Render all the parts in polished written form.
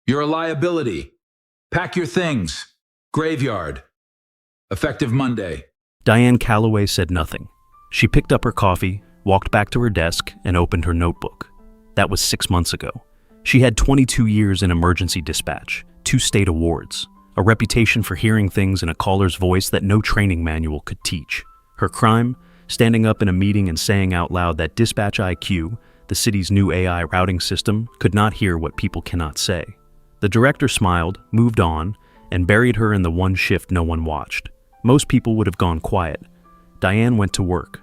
You're a liability. Pack your things. Graveyard. Effective Monday. Diane Calloway said nothing. She picked up her coffee, walked back to her desk, and opened her notebook. That was 6 months ago. She had 22 years in emergency dispatch, 2 state awards, a reputation for hearing things in a caller's voice that no training manual could teach. Her crime? Standing up in a meeting and saying out loud that Dispatch IQ, the city's new AI routing system, could not hear what people cannot say. The director smiled, moved on, and buried her in the one shift no one watched. Most people would have gone quiet. Diane went to work.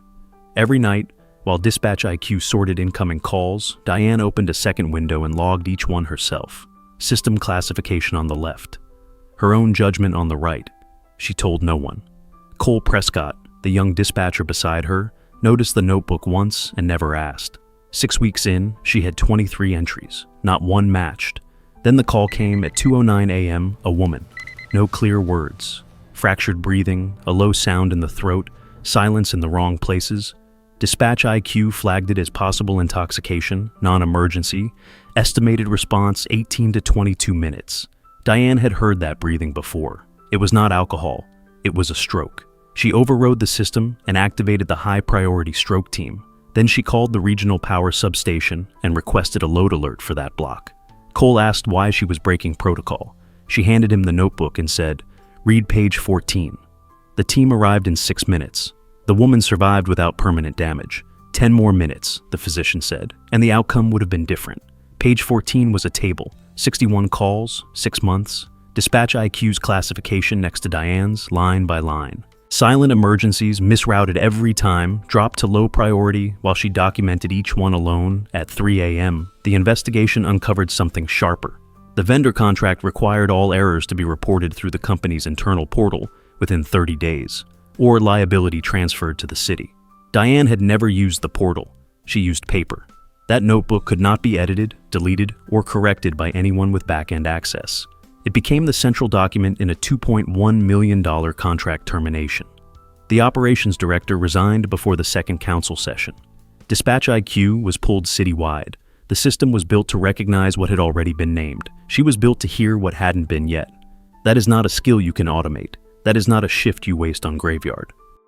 Every night, while Dispatch IQ sorted incoming calls, Diane opened a second window and logged each one herself. System classification on the left. Her own judgment on the right. She told no one. Cole Prescott, the young dispatcher beside her, noticed the notebook once and never asked. 6 weeks in, she had 23 entries. Not one matched. Then the call came at 2:09 a.m., a woman. No clear words. Fractured breathing, a low sound in the throat, silence in the wrong places. Dispatch IQ flagged it as possible intoxication, non-emergency. Estimated response 18 to 22 minutes. Diane had heard that breathing before. It was not alcohol. It was a stroke. She overrode the system and activated the high-priority stroke team. Then she called the regional power substation and requested a load alert for that block. Cole asked why she was breaking protocol. She handed him the notebook and said, "Read page 14. The team arrived in 6 minutes. The woman survived without permanent damage. 10 more minutes, the physician said, and the outcome would have been different. Page 14 was a table, 61 calls, 6 months, Dispatch IQ's classification next to Diane's, line by line. Silent emergencies, misrouted every time, dropped to low priority while she documented each one alone at 3 a.m. The investigation uncovered something sharper. The vendor contract required all errors to be reported through the company's internal portal within 30 days, or liability transferred to the city. Diane had never used the portal. She used paper. That notebook could not be edited, deleted, or corrected by anyone with back-end access. It became the central document in a $2.1 million contract termination. The operations director resigned before the second council session. Dispatch IQ was pulled citywide. The system was built to recognize what had already been named. She was built to hear what hadn't been yet. That is not a skill you can automate. That is not a shift you waste on graveyard.